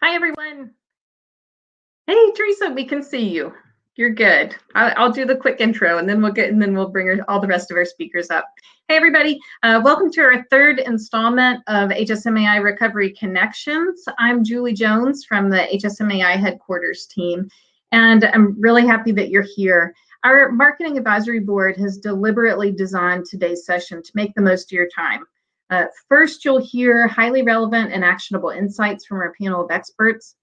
Hi, everyone. Hey, Teresa, we can see you. You're good. I'll do the quick intro, and then we'll bring all the rest of our speakers up. Hey, everybody. Welcome to our third installment of HSMAI Recovery Connections. I'm Julie Jones from the HSMAI headquarters team, and I'm really happy that you're here. Our marketing advisory board has deliberately designed today's session to make the most of your time. First, you'll hear highly relevant and actionable insights from our panel of experts.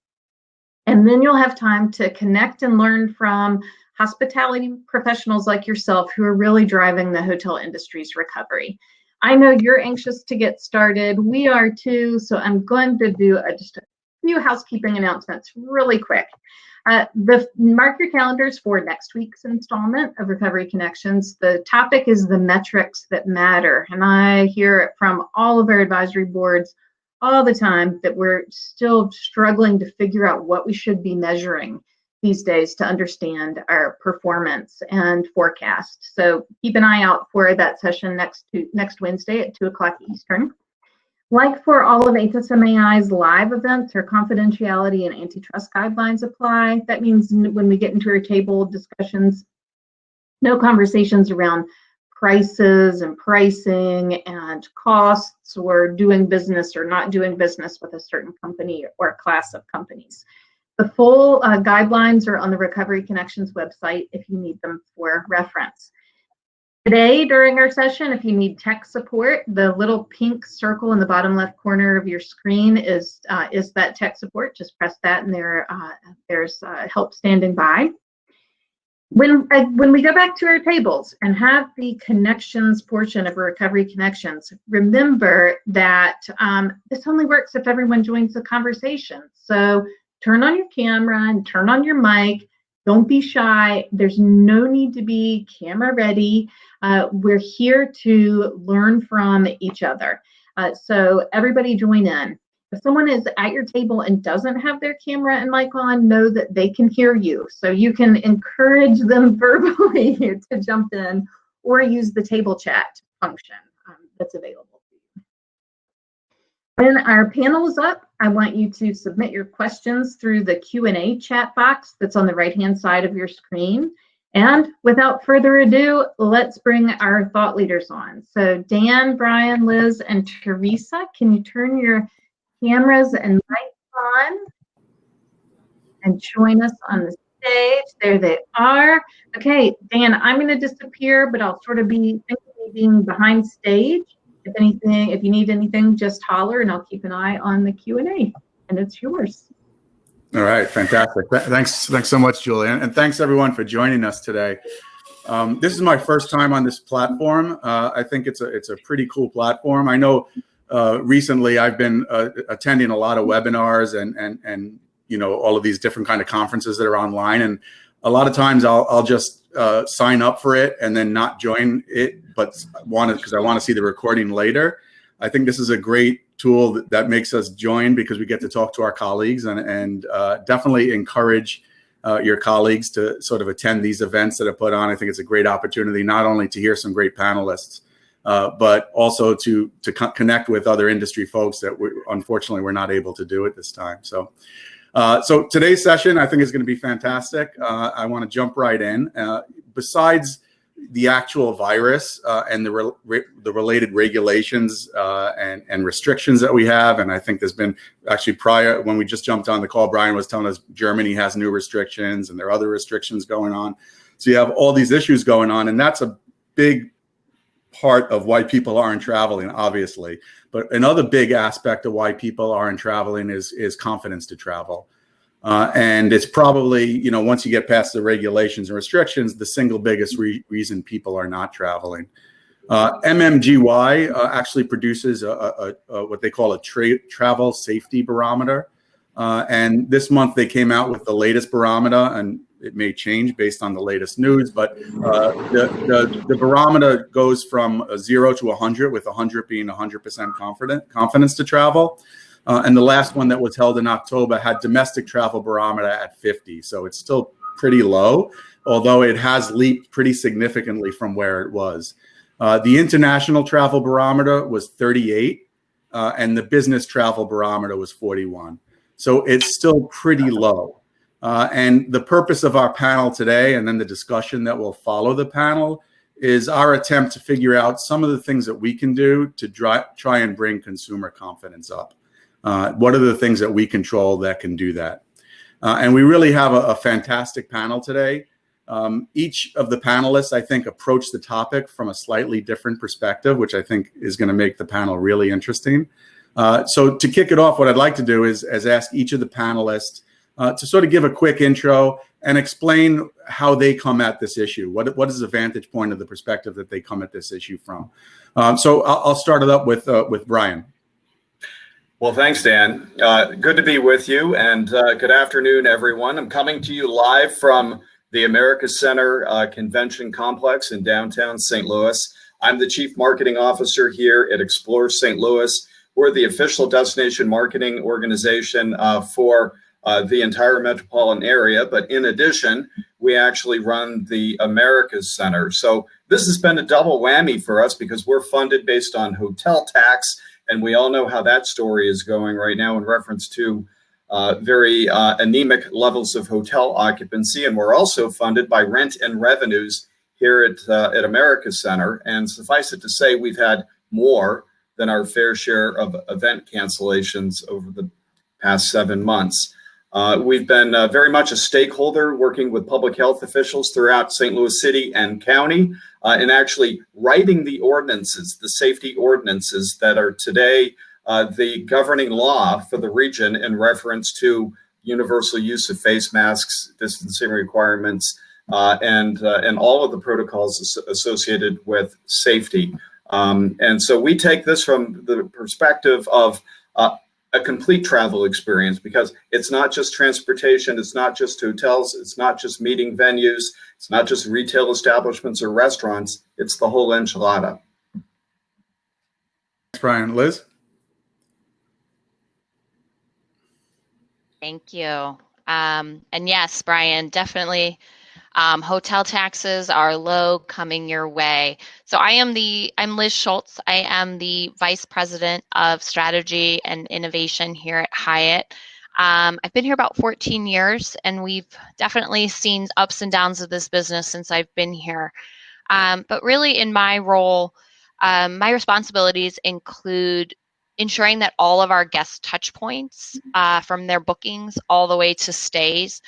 And then you'll have time to connect and learn from hospitality professionals like yourself who are really driving the hotel industry's recovery. I know you're anxious to get started. We are too, so I'm going to do just a few housekeeping announcements really quick. Mark your calendars for next week's installment of Recovery Connections. The topic is the metrics that matter, and I hear it from all of our advisory boards all the time that we're still struggling to figure out what we should be measuring these days to understand our performance and forecast. So keep an eye out for that session next Wednesday at 2 o'clock Eastern. Like for all of HSMAI's live events, our confidentiality and antitrust guidelines apply. That means when we get into our table discussions, no conversations around prices and pricing and costs or doing business or not doing business with a certain company or class of companies. The full guidelines are on the Recovery Connections website if you need them for reference. Today, during our session, if you need tech support, the little pink circle in the bottom left corner of your screen is that tech support. Just press that and there's help standing by. When we go back to our tables and have the connections portion of Recovery Connections, remember that this only works if everyone joins the conversation. So turn on your camera and turn on your mic. Don't be shy. There's no need to be camera ready. We're here to learn from each other. So everybody join in. If someone is at your table and doesn't have their camera and mic on, know that they can hear you. So you can encourage them verbally to jump in or use the table chat function that's available to you. When our panel is up, I want you to submit your questions through the Q&A chat box that's on the right-hand side of your screen. And without further ado, let's bring our thought leaders on. So Dan, Brian, Liz, and Teresa, can you turn your cameras and mics on and join us on the stage? There they are. Okay, Dan, I'm going to disappear, but I'll sort of be being behind stage. If you need anything, just holler, and I'll keep an eye on the Q&A, and it's yours. All right, fantastic. Thanks so much, Julie, and thanks everyone for joining us today. This is my first time on this platform. I think it's a pretty cool platform. I know. Recently, I've been attending a lot of webinars and all of these different kind of conferences that are online, and a lot of times I'll just sign up for it and then not join it, but because I want to see the recording later. I think this is a great tool that makes us join because we get to talk to our colleagues and definitely encourage your colleagues to sort of attend these events that are put on. I think it's a great opportunity not only to hear some great panelists, but also to connect with other industry folks that unfortunately we're not able to do at this time. So today's session I think is going to be fantastic. I want to jump right in. Besides the actual virus and the related regulations and restrictions that we have, and I think there's been actually prior when we just jumped on the call, Brian was telling us Germany has new restrictions and there are other restrictions going on. So you have all these issues going on, and that's a big part of why people aren't traveling, obviously. But another big aspect of why people aren't traveling is confidence to travel. And it's probably, once you get past the regulations and restrictions, the single biggest reason people are not traveling. MMGY actually produces what they call a travel safety barometer. And this month they came out with the latest barometer, and it may change based on the latest news, but the barometer goes from 0 to 100, with 100 being 100% confidence to travel. And the last one that was held in October had domestic travel barometer at 50. So it's still pretty low, although it has leaped pretty significantly from where it was. The international travel barometer was 38, and the business travel barometer was 41. So it's still pretty low. And the purpose of our panel today, and then the discussion that will follow the panel, is our attempt to figure out some of the things that we can do to try and bring consumer confidence up. What are the things that we control that can do that? And we really have a fantastic panel today. Each of the panelists, I think, approached the topic from a slightly different perspective, which I think is going to make the panel really interesting. So to kick it off, what I'd like to do is ask each of the panelists to sort of give a quick intro and explain how they come at this issue. What is the vantage point of the perspective that they come at this issue from? So I'll start it up with Brian. Well, thanks, Dan. Good to be with you, and good afternoon, everyone. I'm coming to you live from the Americas Center Convention Complex in downtown St. Louis. I'm the Chief Marketing Officer here at Explore St. Louis. We're the official destination marketing organization for the entire metropolitan area, but in addition, we actually run the Americas Center. So this has been a double whammy for us because we're funded based on hotel tax, and we all know how that story is going right now in reference to very anemic levels of hotel occupancy. And we're also funded by rent and revenues here at Americas Center. And suffice it to say, we've had more than our fair share of event cancellations over the past 7 months. We've been very much a stakeholder working with public health officials throughout St. Louis City and County and actually writing the ordinances, the safety ordinances that are today the governing law for the region in reference to universal use of face masks, distancing requirements, and all of the protocols associated with safety. And so we take this from the perspective of a complete travel experience, because it's not just transportation, it's not just hotels, it's not just meeting venues, it's not just retail establishments or restaurants, it's the whole enchilada. Thanks, Brian. Liz? Thank you. And yes, Brian, definitely hotel taxes are low coming your way. So I'm Liz Schultz. I am the Vice President of Strategy and Innovation here at Hyatt. I've been here about 14 years, and we've definitely seen ups and downs of this business since I've been here. But really in my role, my responsibilities include ensuring that all of our guest touch points from their bookings all the way to stays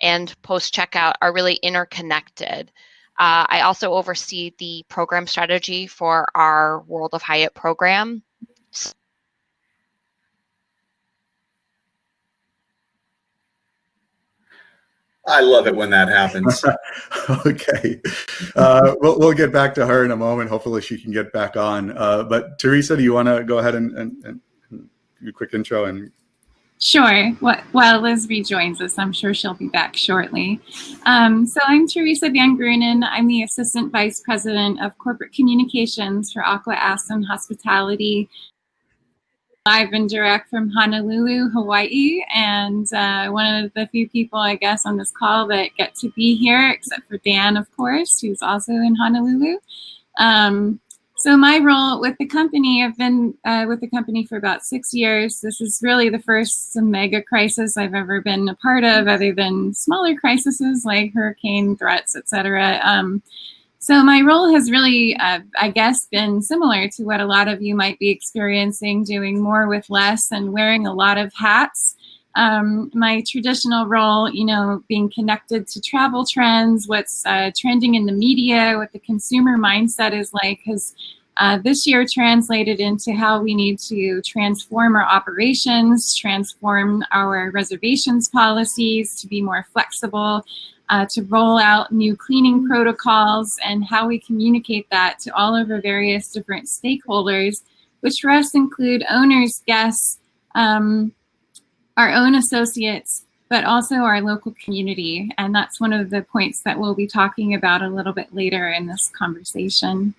and post-checkout are really interconnected. I also oversee the program strategy for our World of Hyatt program. I love it when that happens. Okay. We'll get back to her in a moment. Hopefully she can get back on. But Teresa, do you want to go ahead and do a quick intro? And Sure. While Liz rejoins us, I'm sure she'll be back shortly. So I'm Teresa Van Grunen. I'm the Assistant Vice President of Corporate Communications for Aqua Aston Hospitality, live and direct from Honolulu, Hawaii, and one of the few people, I guess, on this call that get to be here, except for Dan, of course, who's also in Honolulu. So my role with the company, I've been with the company for about 6 years. This is really the first mega crisis I've ever been a part of, other than smaller crises like hurricane threats, et cetera. So my role has really, I guess, been similar to what a lot of you might be experiencing, doing more with less and wearing a lot of hats. My traditional role, being connected to travel trends, what's trending in the media, what the consumer mindset is like, has this year translated into how we need to transform our operations, transform our reservations policies to be more flexible, to roll out new cleaning protocols, and how we communicate that to all of our various different stakeholders, which for us include owners, guests, our own associates, but also our local community. And that's one of the points that we'll be talking about a little bit later in this conversation.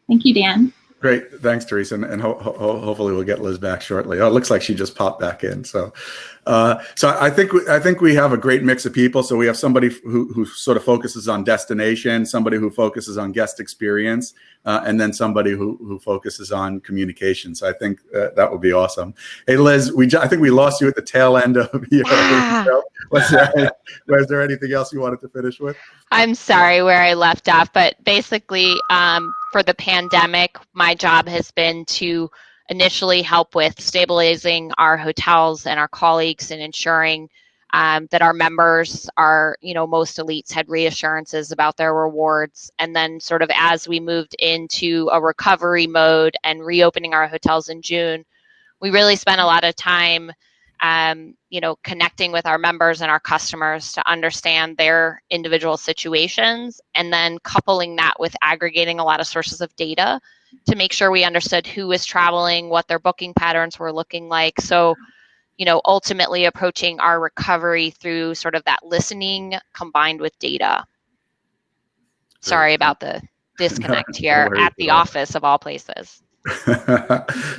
Thank you, Dan. Great. Thanks, Teresa. And hopefully we'll get Liz back shortly. Oh, it looks like she just popped back in. So I think we have a great mix of people. So we have somebody who sort of focuses on destination, somebody who focuses on guest experience, and then somebody who focuses on communication. So I think that would be awesome. Hey, Liz, I think we lost you at the tail end of your intro. Was there anything else you wanted to finish with? I'm sorry where I left off, but basically for the pandemic, my job has been to initially help with stabilizing our hotels and our colleagues and ensuring that our members are, most elites had reassurances about their rewards. And then sort of as we moved into a recovery mode and reopening our hotels in June, we really spent a lot of time connecting with our members and our customers to understand their individual situations, and then coupling that with aggregating a lot of sources of data to make sure we understood who was traveling, what their booking patterns were looking like. So, ultimately approaching our recovery through sort of that listening combined with data. Sorry about the disconnect here at the office of all places.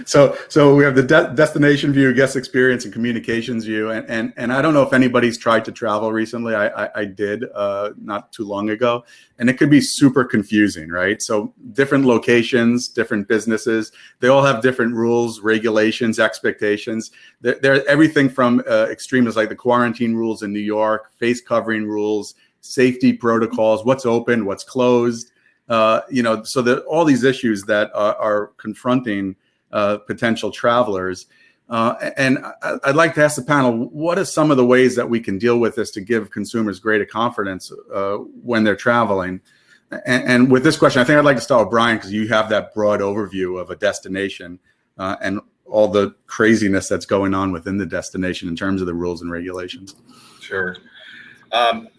So we have the destination view, guest experience, and communications view, and I don't know if anybody's tried to travel recently. I did not too long ago, and it could be super confusing, right? So different locations, different businesses, they all have different rules, regulations, expectations. They're everything from extremes like the quarantine rules in New York, face covering rules, safety protocols, what's open, what's closed. So that all these issues that are confronting potential travelers. And I'd like to ask the panel, what are some of the ways that we can deal with this to give consumers greater confidence when they're traveling? And with this question, I think I'd like to start with Brian, because you have that broad overview of a destination and all the craziness that's going on within the destination in terms of the rules and regulations. Sure.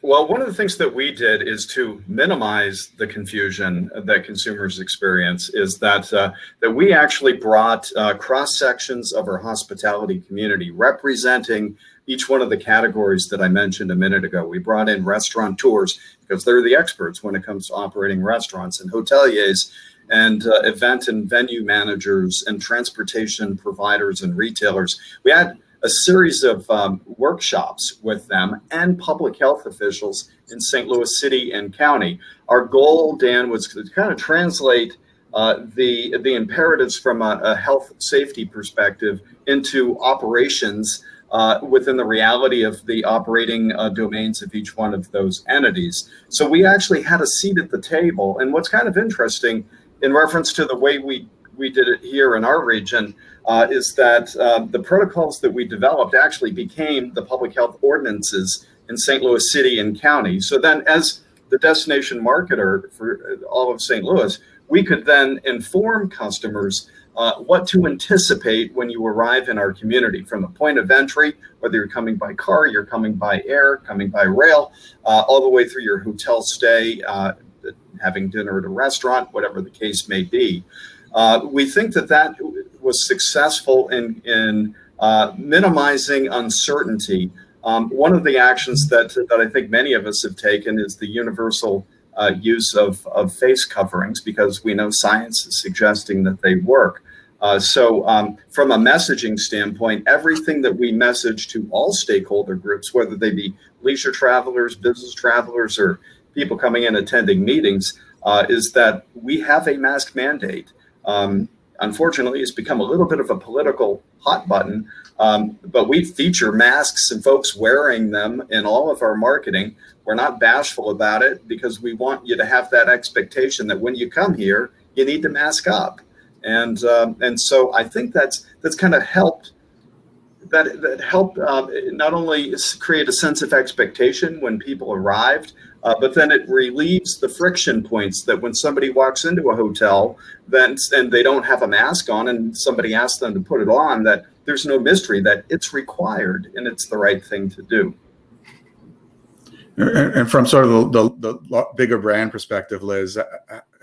Well, one of the things that we did is to minimize the confusion that consumers experience is that we actually brought cross sections of our hospitality community representing each one of the categories that I mentioned a minute ago. We brought in restaurateurs because they're the experts when it comes to operating restaurants, and hoteliers and event and venue managers and transportation providers and retailers. We had a series of workshops with them and public health officials in St. Louis City and County. Our goal, Dan, was to kind of translate the imperatives from a health safety perspective into operations within the reality of the operating domains of each one of those entities. So we actually had a seat at the table. And what's kind of interesting in reference to the way we did it here in our region is that the protocols that we developed actually became the public health ordinances in St. Louis City and County. So then as the destination marketer for all of St. Louis, we could then inform customers what to anticipate when you arrive in our community from the point of entry, whether you're coming by car, you're coming by air, coming by rail, all the way through your hotel stay, having dinner at a restaurant, whatever the case may be. We think that was successful in minimizing uncertainty. One of the actions that I think many of us have taken is the universal use of face coverings, because we know science is suggesting that they work. So from a messaging standpoint, everything that we message to all stakeholder groups, whether they be leisure travelers, business travelers, or people coming in attending meetings, is that we have a mask mandate. Unfortunately, it's become a little bit of a political hot button, but we feature masks and folks wearing them in all of our marketing. We're not bashful about it because we want you to have that expectation that when you come here, you need to mask up. And so I think that's kind of helped. That helped not only create a sense of expectation when people arrived, but then it relieves the friction points that when somebody walks into a hotel and they don't have a mask on and somebody asks them to put it on, that there's no mystery that it's required and it's the right thing to do. And from sort of the bigger brand perspective, Liz,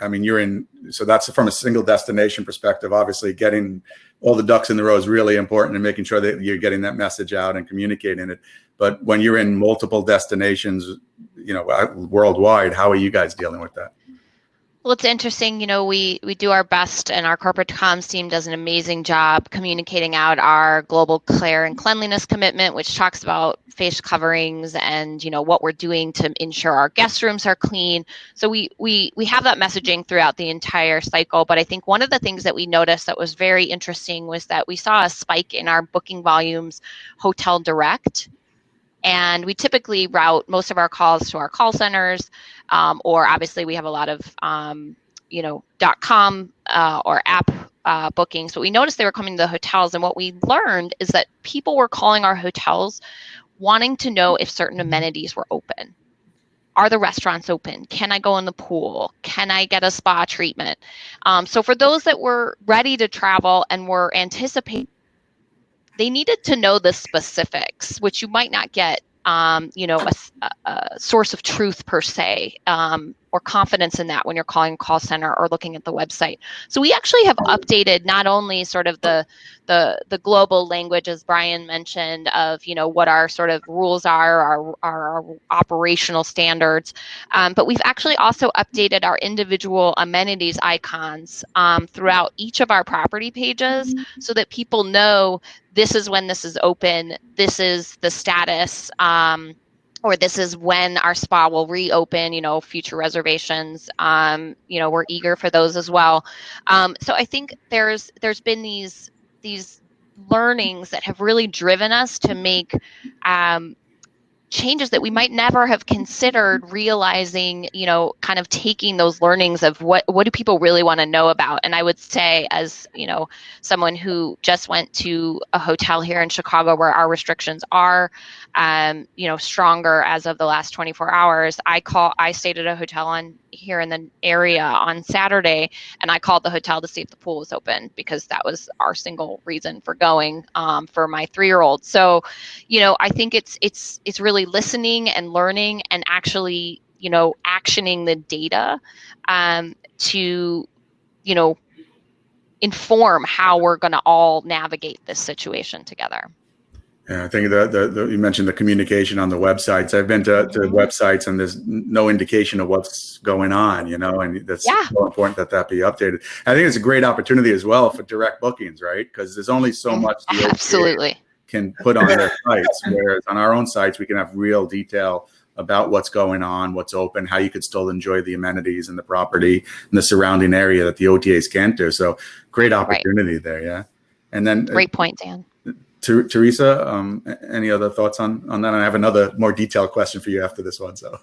I mean, so that's from a single destination perspective. Obviously, getting all the ducks in the row is really important, and making sure that you're getting that message out and communicating it. But when you're in multiple destinations, worldwide, how are you guys dealing with that? Well, it's interesting, we do our best, and our corporate comms team does an amazing job communicating out our global care and cleanliness commitment, which talks about face coverings and what we're doing to ensure our guest rooms are clean. So we have that messaging throughout the entire cycle. But I think one of the things that we noticed that was very interesting was that we saw a spike in our booking volumes, hotel direct. And we typically route most of our calls to our call centers, or obviously we have a lot of, .com or app bookings. But we noticed they were coming to the hotels. And what we learned is that people were calling our hotels wanting to know if certain amenities were open. Are the restaurants open? Can I go in the pool? Can I get a spa treatment? So for those that were ready to travel and were anticipating, they needed to know the specifics, which you might not get, a source of truth per se, or confidence in that when you're calling a call center or looking at the website. So we actually have updated not only sort of the global language, as Brian mentioned, of what our sort of rules are, our operational standards, but we've actually also updated our individual amenities icons throughout each of our property pages, so that people know this is when this is open, this is the status, or this is when our spa will reopen, future reservations. We're eager for those as well. So I think there's been these learnings that have really driven us to make changes that we might never have considered, realizing, kind of taking those learnings of what do people really want to know about. And I would say, as someone who just went to a hotel here in Chicago where our restrictions are stronger as of the last 24 hours, I stayed at a hotel here in the area on Saturday, and I called the hotel to see if the pool was open, because that was our single reason for going, for my 3-year-old. So I think it's really listening and learning and actually actioning the data to inform how we're going to all navigate this situation together. Yeah, I think you mentioned the communication on the websites. I've been to websites and there's no indication of what's going on, and that's so important that be updated. I think it's a great opportunity as well for direct bookings, right? Because there's only so much the absolutely can put on their sites, whereas on our own sites we can have real detail about what's going on, what's open, how you could still enjoy the amenities and the property and the surrounding area that the OTAs can't do. So great opportunity there, yeah. And then great point, Dan. Teresa, any other thoughts on that? I have another more detailed question for you after this one. So,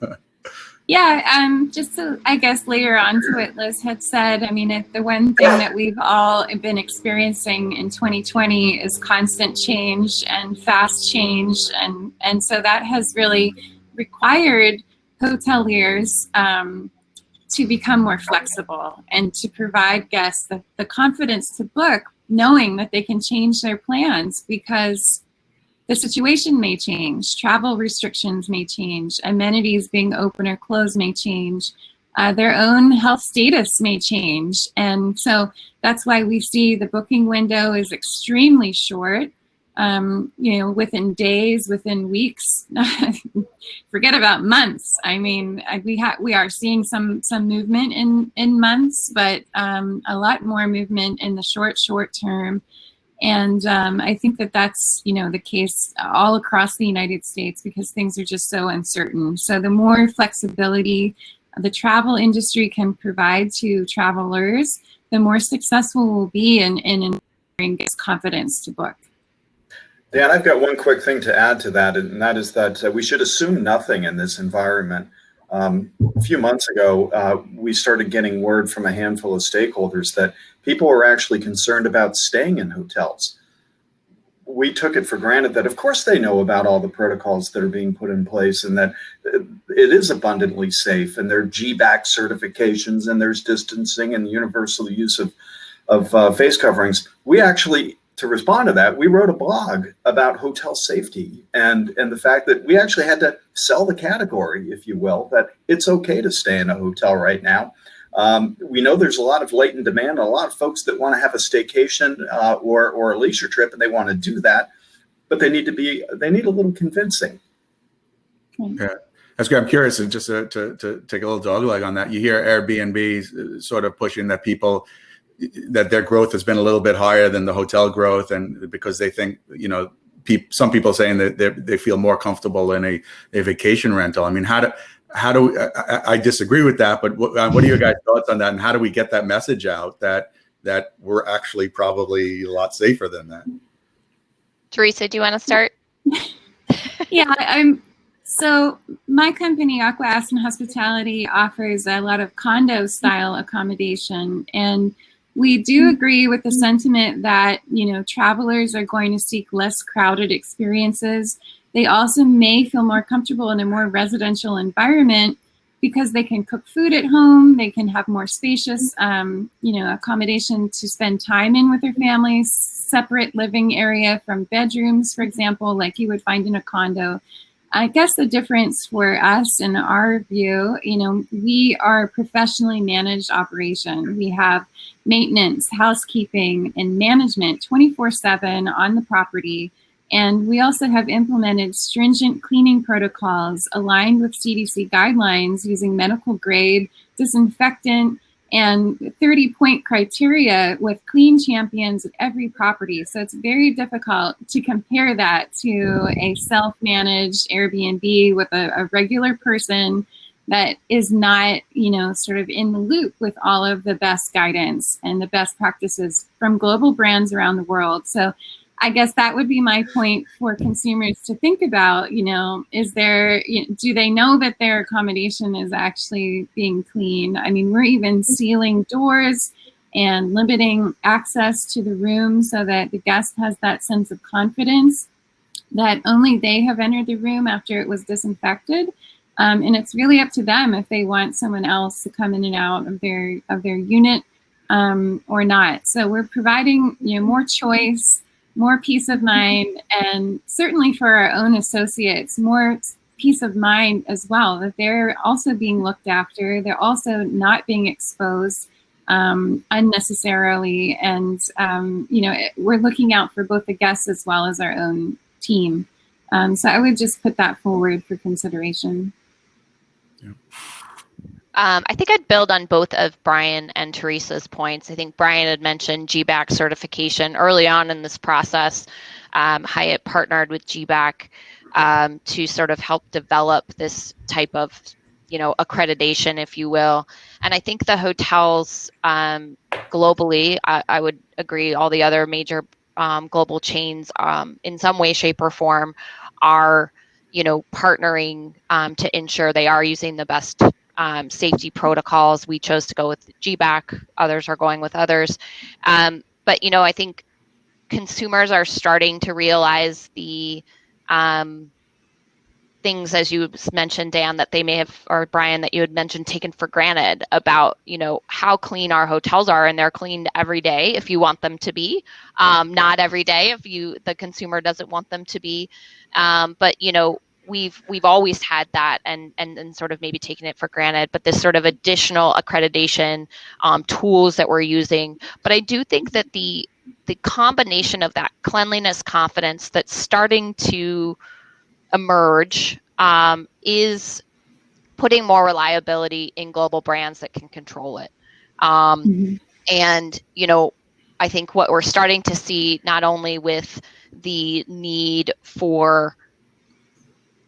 yeah, just to, I guess, layer on to what Liz had said, I mean, the one thing that we've all been experiencing in 2020 is constant change and fast change. And so that has really required hoteliers to become more flexible and to provide guests the confidence to book, knowing that they can change their plans because the situation may change, travel restrictions may change, amenities being open or closed may change, their own health status may change. And so that's why we see the booking window is extremely short, within days, within weeks, forget about months. I mean, we are seeing some movement in months, but a lot more movement in the short term. And I think that's, the case all across the United States because things are just so uncertain. So the more flexibility the travel industry can provide to travelers, the more successful we'll be in ensuring guest confidence to book. Dan, I've got one quick thing to add to that, and that is that we should assume nothing in this environment. A few months ago, we started getting word from a handful of stakeholders that people were actually concerned about staying in hotels. We took it for granted that, of course, they know about all the protocols that are being put in place and that it is abundantly safe, and there are GBAC certifications, and there's distancing and universal use of face coverings. We actually, to respond to that, we wrote a blog about hotel safety and the fact that we actually had to sell the category, if you will, that it's okay to stay in a hotel right now. We know there's a lot of latent demand, a lot of folks that want to have a staycation or a leisure trip, and they want to do that, but they need a little convincing. Yeah. That's good. I'm curious, and just to take a little dog leg on that, you hear Airbnb sort of pushing that people, that their growth has been a little bit higher than the hotel growth, and because they think, some people saying that they feel more comfortable in a vacation rental. I mean, how do I disagree with that, but what are your guys' thoughts on that, and how do we get that message out that we're actually probably a lot safer than that? Teresa, do you want to start? Yeah, so my company, Aqua Aston Hospitality, offers a lot of condo style accommodation, and we do agree with the sentiment that, travelers are going to seek less crowded experiences. They also may feel more comfortable in a more residential environment because they can cook food at home, they can have more spacious, accommodation to spend time in with their families, separate living area from bedrooms, for example, like you would find in a condo. I guess the difference for us, in our view, we are a professionally managed operation. We have maintenance, housekeeping, and management 24/7 on the property. And we also have implemented stringent cleaning protocols aligned with CDC guidelines using medical grade disinfectant and 30-point criteria with clean champions at every property. So it's very difficult to compare that to a self-managed Airbnb with a regular person that is not, sort of in the loop with all of the best guidance and the best practices from global brands around the world. So I guess that would be my point for consumers to think about, is there, do they know that their accommodation is actually being cleaned? I mean, we're even sealing doors and limiting access to the room so that the guest has that sense of confidence that only they have entered the room after it was disinfected. And it's really up to them if they want someone else to come in and out of their unit or not. So we're providing, more choice, more peace of mind, and certainly for our own associates, more peace of mind as well, that they're also being looked after. They're also not being exposed unnecessarily. And, we're looking out for both the guests as well as our own team. So I would just put that forward for consideration. Yeah. I think I'd build on both of Brian and Teresa's points. I think Brian had mentioned GBAC certification early on in this process. Hyatt partnered with GBAC to sort of help develop this type of, accreditation, if you will. And I think the hotels globally, I would agree, all the other major global chains in some way, shape, or form are, partnering to ensure they are using the best safety protocols. We chose to go with GBAC. Others are going with others. But, I think consumers are starting to realize the things, as you mentioned, Dan, that they may have, or Brian, that you had mentioned, taken for granted about, how clean our hotels are, and they're cleaned every day if you want them to be, not every day if the consumer doesn't want them to be. But, we've always had that and sort of maybe taken it for granted, but this sort of additional accreditation tools that we're using. But I do think that the combination of that cleanliness confidence that's starting to emerge is putting more reliability in global brands that can control it. And, I think what we're starting to see, not only with the need for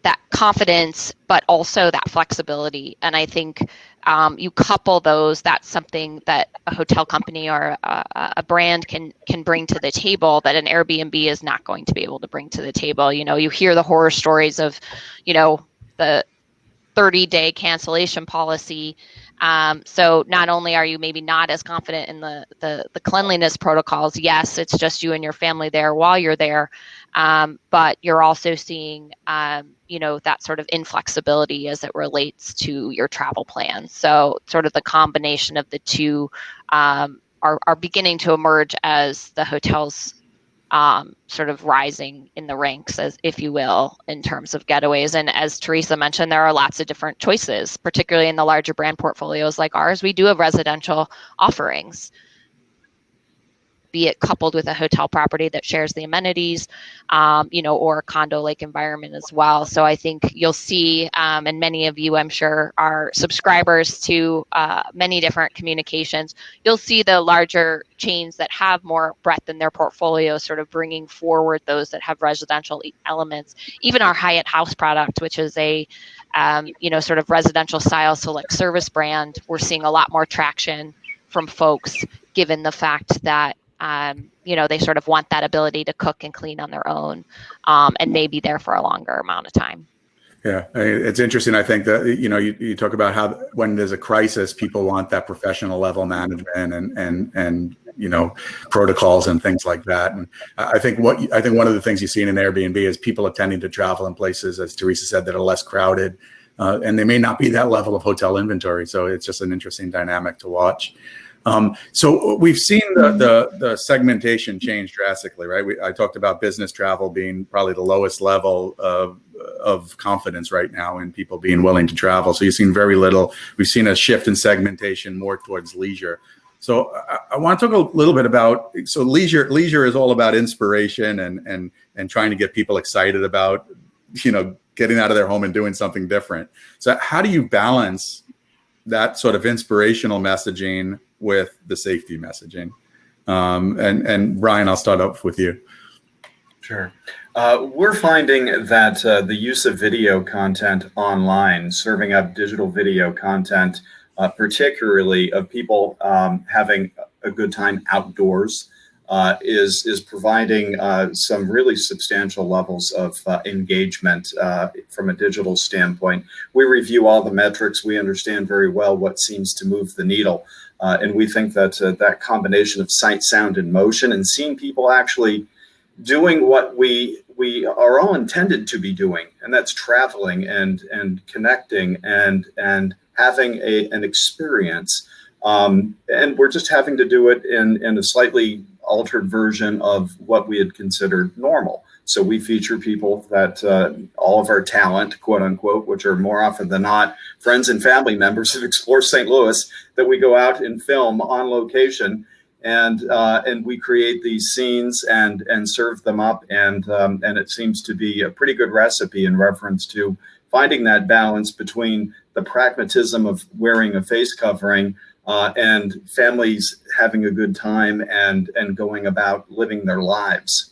that confidence, but also that flexibility. And I think you couple those, that's something that a hotel company or a brand can bring to the table that an Airbnb is not going to be able to bring to the table. You hear the horror stories of, the 30-day cancellation policy. So not only are you maybe not as confident in the cleanliness protocols, yes, it's just you and your family there while you're there, but you're also seeing, that sort of inflexibility as it relates to your travel plan. So sort of the combination of the two are beginning to emerge as the hotels sort of rising in the ranks, as if you will, in terms of getaways. And as Teresa mentioned, there are lots of different choices, particularly in the larger brand portfolios like ours. We do have residential offerings. be it coupled with a hotel property that shares the amenities, or a condo-like environment as well. So I think you'll see, and many of you, I'm sure, are subscribers to many different communications. You'll see the larger chains that have more breadth in their portfolio sort of bringing forward those that have residential elements. Even our Hyatt House product, which is a sort of residential style select service brand, we're seeing a lot more traction from folks, given the fact that they sort of want that ability to cook and clean on their own, and may be there for a longer amount of time. Yeah, it's interesting. I think that, you talk about how when there's a crisis, people want that professional level management and protocols and things like that. And I think one of the things you've seen in Airbnb is people are tending to travel in places, as Teresa said, that are less crowded, and they may not be that level of hotel inventory. So it's just an interesting dynamic to watch. So we've seen the segmentation change drastically, right? I talked about business travel being probably the lowest level of confidence right now in people being willing to travel. So you've seen very little. We've seen a shift in segmentation more towards leisure. So I want to talk a little bit about, so leisure is all about inspiration and trying to get people excited about, getting out of their home and doing something different. So how do you balance that sort of inspirational messaging with the safety messaging? And Brian, I'll start off with you. Sure. We're finding that the use of video content online, serving up digital video content, particularly of people having a good time outdoors, is providing some really substantial levels of engagement from a digital standpoint. We review all the metrics. We understand very well what seems to move the needle. And we think that that combination of sight, sound, and motion, and seeing people actually doing what we are all intended to be doing, and that's traveling and connecting and having an experience. And we're just having to do it in a slightly altered version of what we had considered normal. So we feature people that all of our talent, quote unquote, which are more often than not friends and family members of Explore St. Louis, that we go out and film on location, and we create these scenes and serve them up, and it seems to be a pretty good recipe in reference to finding that balance between the pragmatism of wearing a face covering and families having a good time and going about living their lives.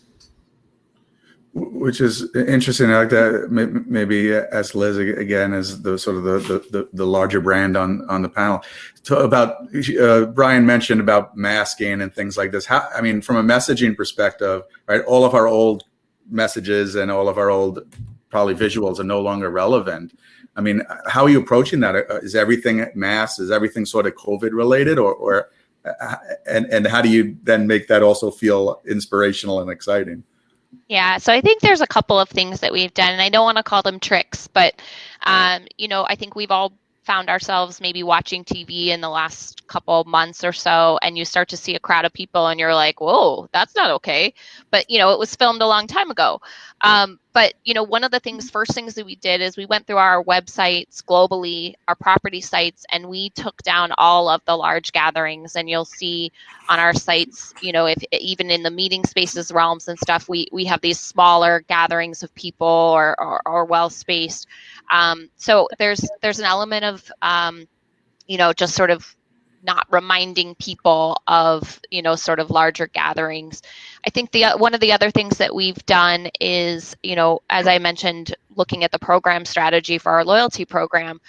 Which is interesting. I like that. Maybe ask Liz again as the sort of the larger brand on the panel. About Brian mentioned about masking and things like this. How, I mean, from a messaging perspective, right? All of our old messages and all of our old probably visuals are no longer relevant. I mean, how are you approaching that? Is everything masked? Is everything sort of COVID related, and how do you then make that also feel inspirational and exciting? Yeah, so I think there's a couple of things that we've done, and I don't want to call them tricks, but I think we've all found ourselves maybe watching TV in the last couple of months or so, and you start to see a crowd of people and you're like, whoa, that's not okay. But, it was filmed a long time ago. But, one of the first things that we did is we went through our websites globally, our property sites, and we took down all of the large gatherings. And you'll see on our sites, if even in the meeting spaces realms and stuff, we have these smaller gatherings of people or well spaced. So there's an element of, just sort of not reminding people of, sort of larger gatherings. I think one of the other things that we've done is, as I mentioned, looking at the program strategy for our loyalty program,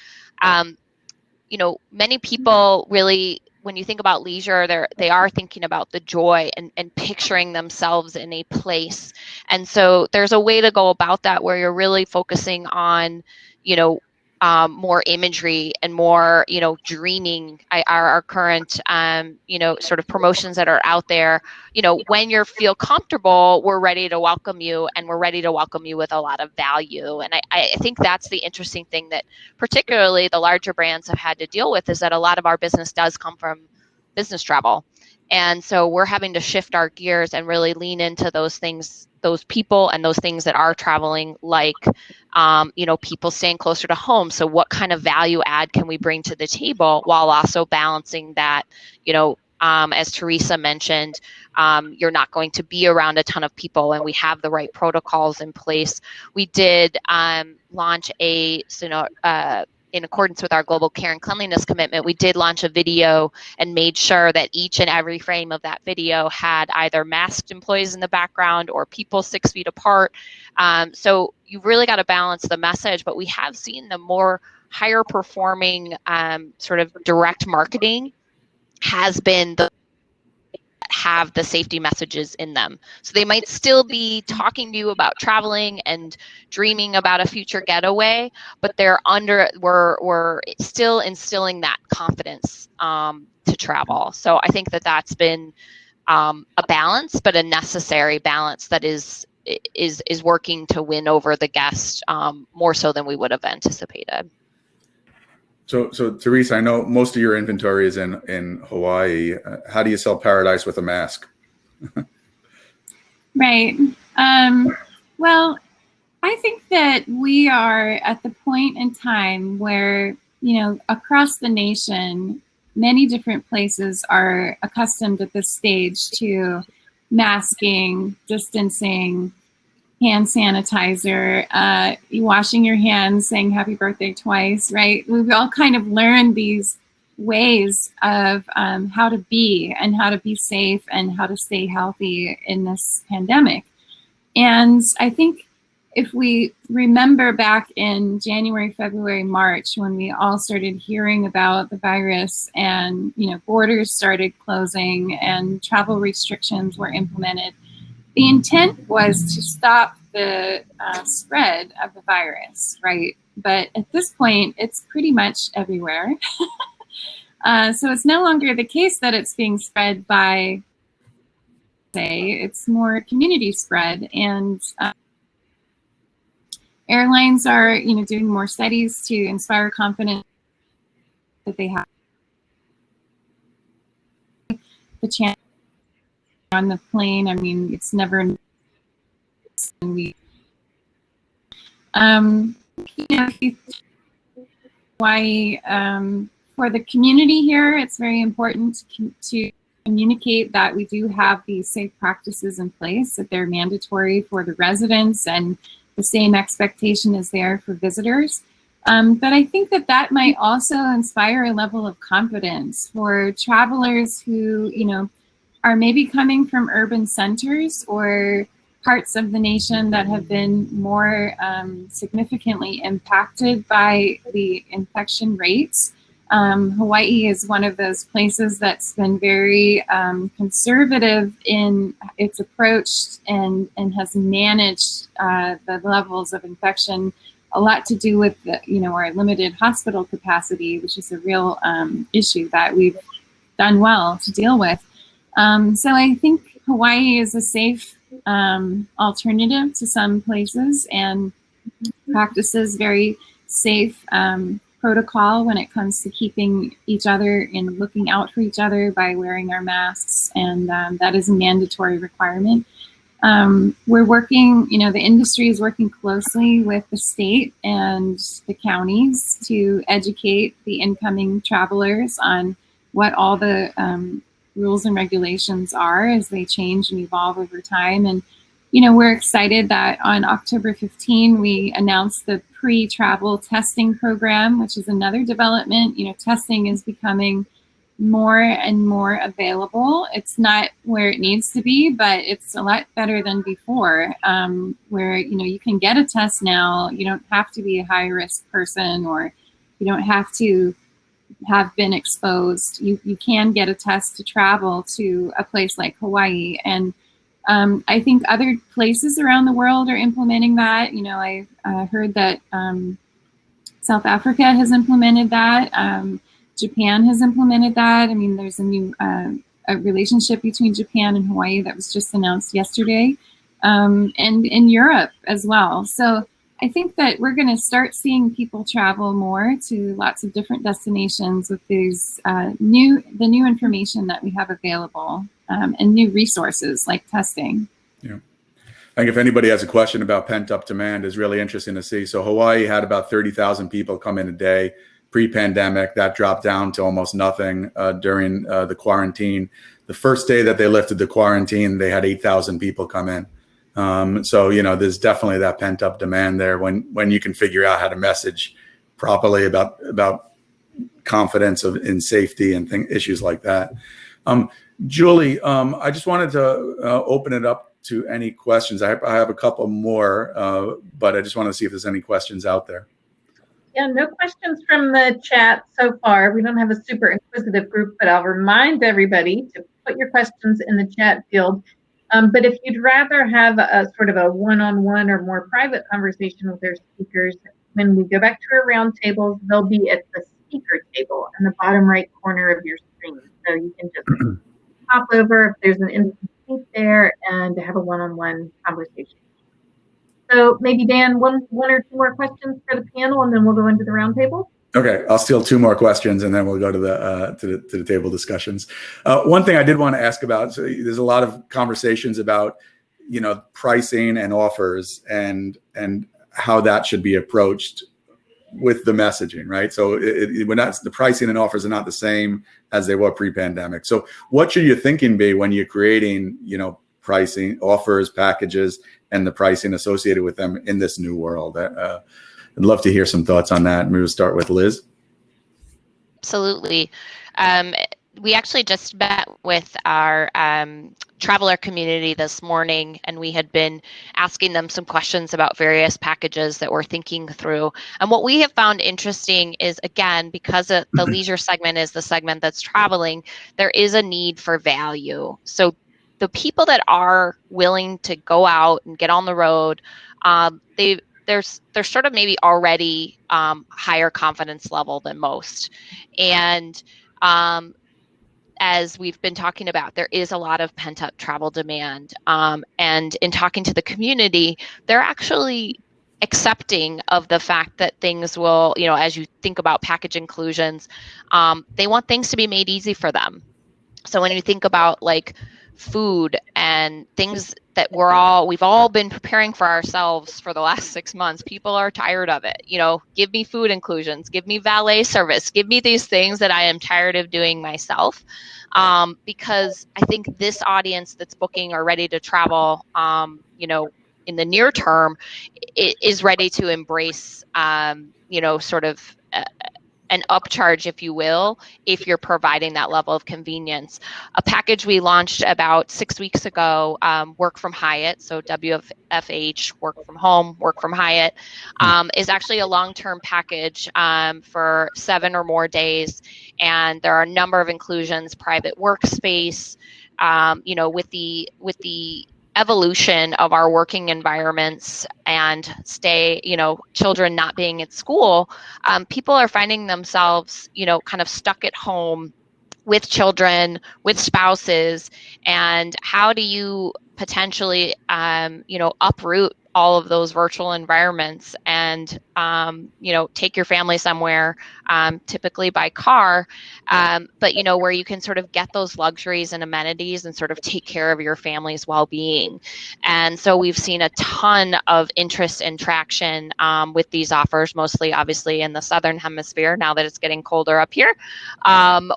many people really, when you think about leisure, they are thinking about the joy and picturing themselves in a place. And so there's a way to go about that where you're really focusing on, more imagery and more, dreaming. Our current, sort of promotions that are out there, when you feel comfortable, we're ready to welcome you, and we're ready to welcome you with a lot of value. And I think that's the interesting thing that particularly the larger brands have had to deal with, is that a lot of our business does come from business travel. And so we're having to shift our gears and really lean into those things, those people and those things that are traveling, like, people staying closer to home. So what kind of value add can we bring to the table while also balancing that, As Teresa mentioned, you're not going to be around a ton of people, and we have the right protocols in place. We did launch in accordance with our global care and cleanliness commitment, we did launch a video and made sure that each and every frame of that video had either masked employees in the background or people 6 feet apart. So you really got to balance the message, but we have seen the more higher performing sort of direct marketing has been the have the safety messages in them. So they might still be talking to you about traveling and dreaming about a future getaway, but we're still instilling that confidence to travel. So I think that that's been a balance, but a necessary balance that is working to win over the guest more so than we would have anticipated. So Teresa, I know most of your inventory is in Hawaii. How do you sell paradise with a mask? Right. Well, I think that we are at the point in time where, across the nation, many different places are accustomed at this stage to masking, distancing, hand sanitizer, washing your hands, saying happy birthday twice, right? We've all kind of learned these ways of how to be and how to be safe and how to stay healthy in this pandemic. And I think if we remember back in January, February, March, when we all started hearing about the virus and, borders started closing and travel restrictions were implemented, the intent was to stop the spread of the virus, right? But at this point, it's pretty much everywhere. So it's no longer the case that it's being spread by, it's more community spread. And airlines are, doing more studies to inspire confidence that they have the chance on the plane. I mean, it's never Hawaii, for the community here, it's very important to communicate that we do have these safe practices in place, that they're mandatory for the residents and the same expectation is there for visitors. But I think that might also inspire a level of confidence for travelers who, are maybe coming from urban centers or parts of the nation that have been more significantly impacted by the infection rates. Hawaii is one of those places that's been very conservative in its approach and has managed the levels of infection, a lot to do with our limited hospital capacity, which is a real issue that we've done well to deal with. So I think Hawaii is a safe alternative to some places and practices very safe protocol when it comes to keeping each other and looking out for each other by wearing our masks, and that is a mandatory requirement. We're working, the industry is working closely with the state and the counties to educate the incoming travelers on what all the rules and regulations are as they change and evolve over time. And, we're excited that on October 15, we announced the pre-travel testing program, which is another development. Testing is becoming more and more available. It's not where it needs to be, but it's a lot better than before, where, you can get a test now. You don't have to be a high-risk person, or you don't have to have been exposed. You can get a test to travel to a place like Hawaii. And I think other places around the world are implementing that. I heard that South Africa has implemented that. Japan has implemented that. I mean, there's a new a relationship between Japan and Hawaii that was just announced yesterday, and in Europe as well. So I think that we're going to start seeing people travel more to lots of different destinations with these the new information that we have available, and new resources like testing. Yeah. I think if anybody has a question about pent-up demand, is really interesting to see. So Hawaii had about 30,000 people come in a day pre-pandemic. That dropped down to almost nothing during the quarantine. The first day that they lifted the quarantine, they had 8,000 people come in. So, there's definitely that pent up demand there when you can figure out how to message properly about confidence in safety and issues like that. Julie, I just wanted to open it up to any questions. I have a couple more, but I just want to see if there's any questions out there. Yeah, no questions from the chat so far. We don't have a super inquisitive group, but I'll remind everybody to put your questions in the chat field. But if you'd rather have a sort of a one-on-one or more private conversation with our speakers, when we go back to our roundtables, they'll be at the speaker table in the bottom right corner of your screen. So you can just hop over if there's an empty seat there and have a one-on-one conversation. So maybe Dan, one or two more questions for the panel, and then we'll go into the roundtable. Okay, I'll steal two more questions, and then we'll go to the table discussions. One thing I did want to ask about: so there's a lot of conversations about pricing and offers and how that should be approached with the messaging, right? So the pricing and offers are not the same as they were pre-pandemic. So what should your thinking be when you're creating pricing, offers, packages, and the pricing associated with them in this new world? I'd love to hear some thoughts on that. Maybe we'll start with Liz. Absolutely. We actually just met with our traveler community this morning, and we had been asking them some questions about various packages that we're thinking through. And what we have found interesting is, again, because the leisure segment is the segment that's traveling, there is a need for value. So the people that are willing to go out and get on the road, they're sort of maybe already higher confidence level than most. And as we've been talking about, there is a lot of pent up travel demand. And in talking to the community, they're actually accepting of the fact that things will, as you think about package inclusions, they want things to be made easy for them. So when you think about like food and things that we've all been preparing for ourselves for the last 6 months, people are tired of it. Give me food inclusions, give me valet service, give me these things that I am tired of doing myself. Because I think this audience that's booking or ready to travel, in the near term, is ready to embrace, sort of an upcharge, if you will, if you're providing that level of convenience. A package we launched about 6 weeks ago, Work from Hyatt, so WFH, work from home, work from Hyatt, is actually a long-term package for 7 or more days. And there are a number of inclusions: private workspace, with the evolution of our working environments and children not being at school, people are finding themselves, kind of stuck at home with children, with spouses. And how do you potentially, uproot all of those virtual environments and, take your family somewhere, typically by car, but, where you can sort of get those luxuries and amenities and sort of take care of your family's well-being. And so we've seen a ton of interest and traction with these offers, mostly obviously in the Southern Hemisphere, now that it's getting colder up here,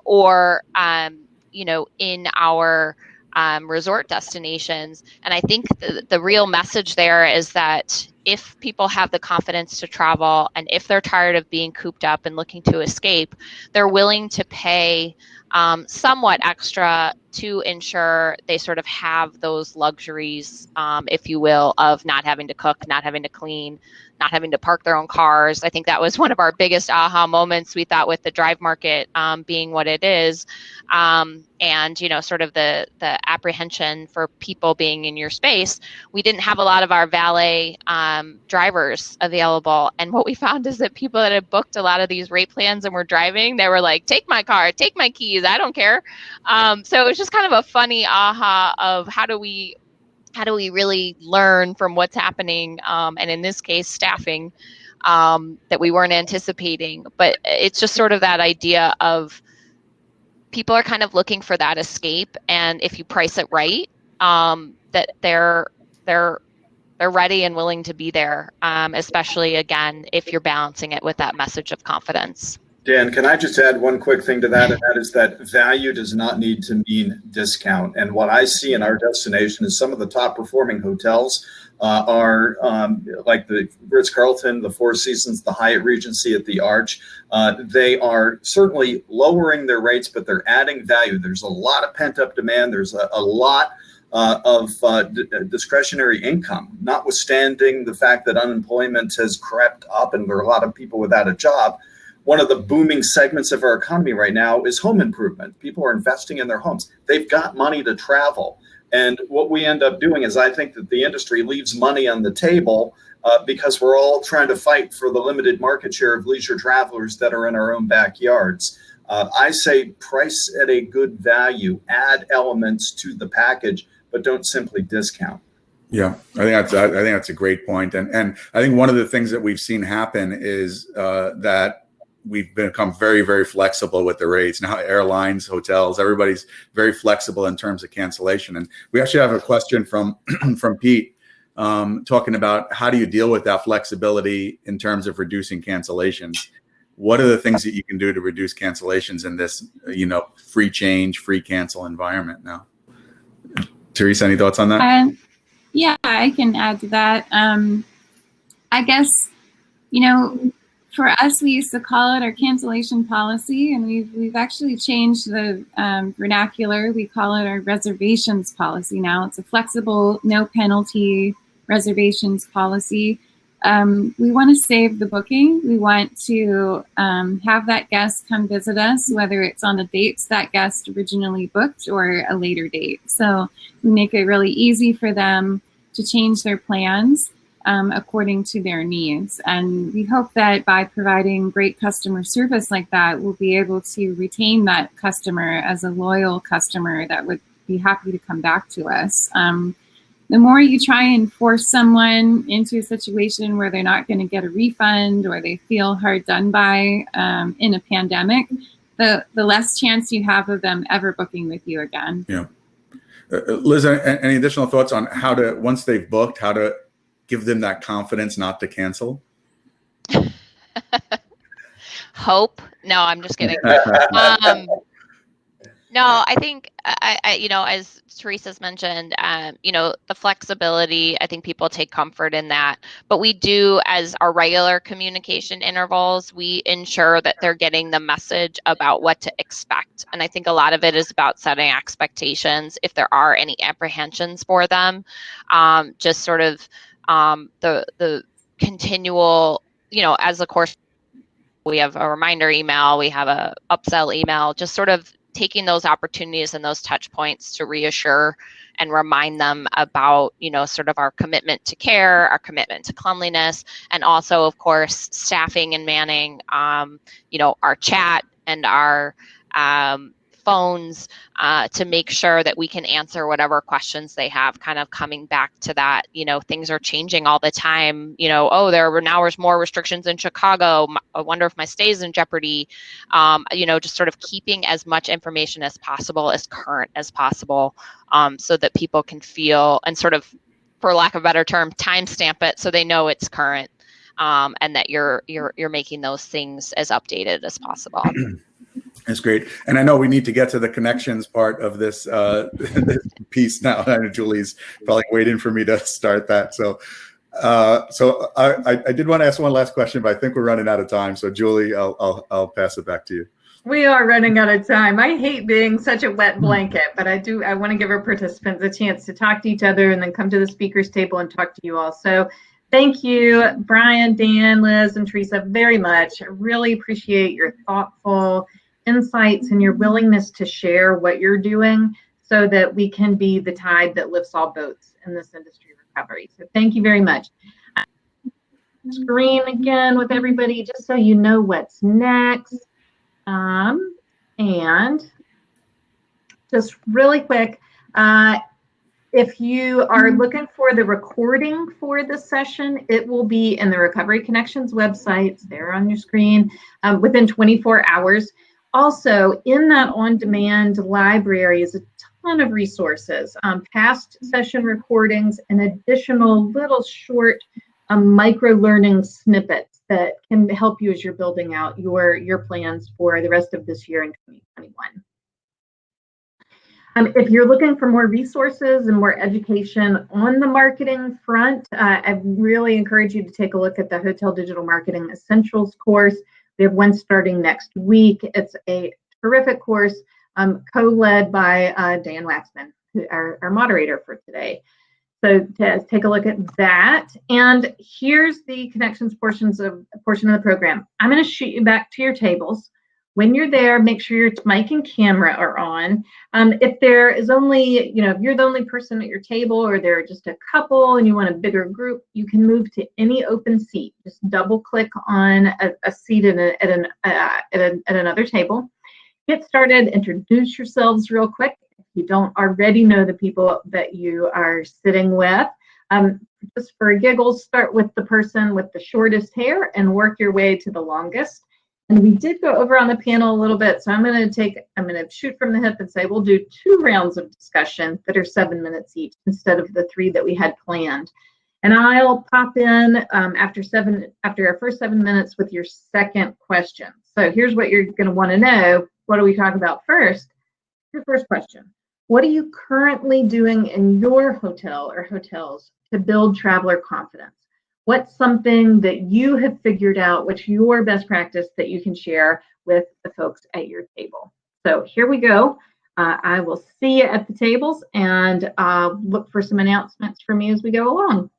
or in our resort destinations. And I think the real message there is that if people have the confidence to travel, and if they're tired of being cooped up and looking to escape, they're willing to pay somewhat extra to ensure they sort of have those luxuries, if you will, of not having to cook, not having to clean, not having to park their own cars. I think that was one of our biggest aha moments, we thought, with the drive market being what it is, and sort of the apprehension for people being in your space. We didn't have a lot of our valet drivers available, and what we found is that people that had booked a lot of these rate plans and were driving, they were like, take my car, take my keys, I don't care. So it was just kind of a funny aha of how do we really learn from what's happening, and in this case, staffing, that we weren't anticipating. But it's just sort of that idea of people are kind of looking for that escape, and if you price it right, that they're ready and willing to be there, especially, again, if you're balancing it with that message of confidence. Dan, can I just add one quick thing to that? And that is that value does not need to mean discount. And what I see in our destination is some of the top performing hotels are like the Ritz-Carlton, the Four Seasons, the Hyatt Regency at the Arch. They are certainly lowering their rates, but they're adding value. There's a lot of pent-up demand. There's a lot of discretionary income, notwithstanding the fact that unemployment has crept up and there are a lot of people without a job. One of the booming segments of our economy right now is home improvement. People are investing in their homes. They've got money to travel. And what we end up doing is I think that the industry leaves money on the table because we're all trying to fight for the limited market share of leisure travelers that are in our own backyards. I say price at a good value, add elements to the package, but don't simply discount. Yeah, I think that's a great point. And I think one of the things that we've seen happen is that we've become very, very flexible with the rates. Now airlines, hotels, everybody's very flexible in terms of cancellation. And we actually have a question from from Pete talking about how do you deal with that flexibility in terms of reducing cancellations? What are the things that you can do to reduce cancellations in this, free change, free cancel environment now? Teresa, any thoughts on that? Yeah, I can add to that. I guess, for us, we used to call it our cancellation policy, and we've actually changed the vernacular. We call it our reservations policy now. It's a flexible, no penalty reservations policy. We want to save the booking. We want to have that guest come visit us, whether it's on the dates that guest originally booked or a later date. So we make it really easy for them to change their plans according to their needs. And we hope that by providing great customer service like that, we'll be able to retain that customer as a loyal customer that would be happy to come back to us. The more you try and force someone into a situation where they're not going to get a refund or they feel hard done by in a pandemic, the less chance you have of them ever booking with you again. Yeah. Liz, any additional thoughts on how to, once they've booked, how to give them that confidence not to cancel? Hope? No, I'm just kidding. No, I think, as Teresa's mentioned, the flexibility, I think people take comfort in that. But we do, as our regular communication intervals, we ensure that they're getting the message about what to expect. And I think a lot of it is about setting expectations if there are any apprehensions for them. Just sort of the continual, as a course, we have a reminder email, we have a upsell email, just sort of taking those opportunities and those touch points to reassure and remind them about, sort of our commitment to care, our commitment to cleanliness, and also, of course, staffing and manning, our chat and our phones to make sure that we can answer whatever questions they have, kind of coming back to that, things are changing all the time, there's more restrictions in Chicago. I wonder if my stay is in jeopardy. Just sort of keeping as much information as possible, as current as possible, so that people can feel and sort of, for lack of a better term, timestamp it so they know it's current, and that you're making those things as updated as possible. That's great. And I know we need to get to the connections part of this, this piece now. I know Julie's probably waiting for me to start that. So I did want to ask one last question, but I think we're running out of time. So Julie, I'll pass it back to you. We are running out of time. I hate being such a wet blanket, but I want to give our participants a chance to talk to each other and then come to the speakers table and talk to you all. So thank you, Brian, Dan, Liz, and Teresa, very much. I really appreciate your thoughtful insights and your willingness to share what you're doing so that we can be the tide that lifts all boats in this industry recovery. So thank you very much. Screen again with everybody just so you know what's next. And just really quick, if you are looking for the recording for this session, it will be in the Recovery Connections website. It's there on your screen within 24 hours. Also, in that on-demand library is a ton of resources, past session recordings, and additional little short micro learning snippets that can help you as you're building out your plans for the rest of this year in 2021. If you're looking for more resources and more education on the marketing front, I really encourage you to take a look at the Hotel Digital Marketing Essentials course. We have one starting next week. It's a terrific course, co-led by Dan Waxman, our moderator for today. So to take a look at that. And here's the connections portion of the program. I'm going to shoot you back to your tables. When you're there, make sure your mic and camera are on. If there is only, if you're the only person at your table, or there are just a couple and you want a bigger group, you can move to any open seat. Just double click on a seat at another table. Get started, introduce yourselves real quick. If you don't already know the people that you are sitting with, just for giggles, start with the person with the shortest hair and work your way to the longest. And we did go over on the panel a little bit, so I'm going to shoot from the hip and say we'll do 2 rounds of discussion that are 7 minutes each instead of the 3 that we had planned. And I'll pop in after our first 7 minutes with your second question. So here's what you're going to want to know. What do we talk about first? Your first question. What are you currently doing in your hotel or hotels to build traveler confidence? What's something that you have figured out? What's your best practice that you can share with the folks at your table? So here we go. I will see you at the tables, and look for some announcements from me as we go along.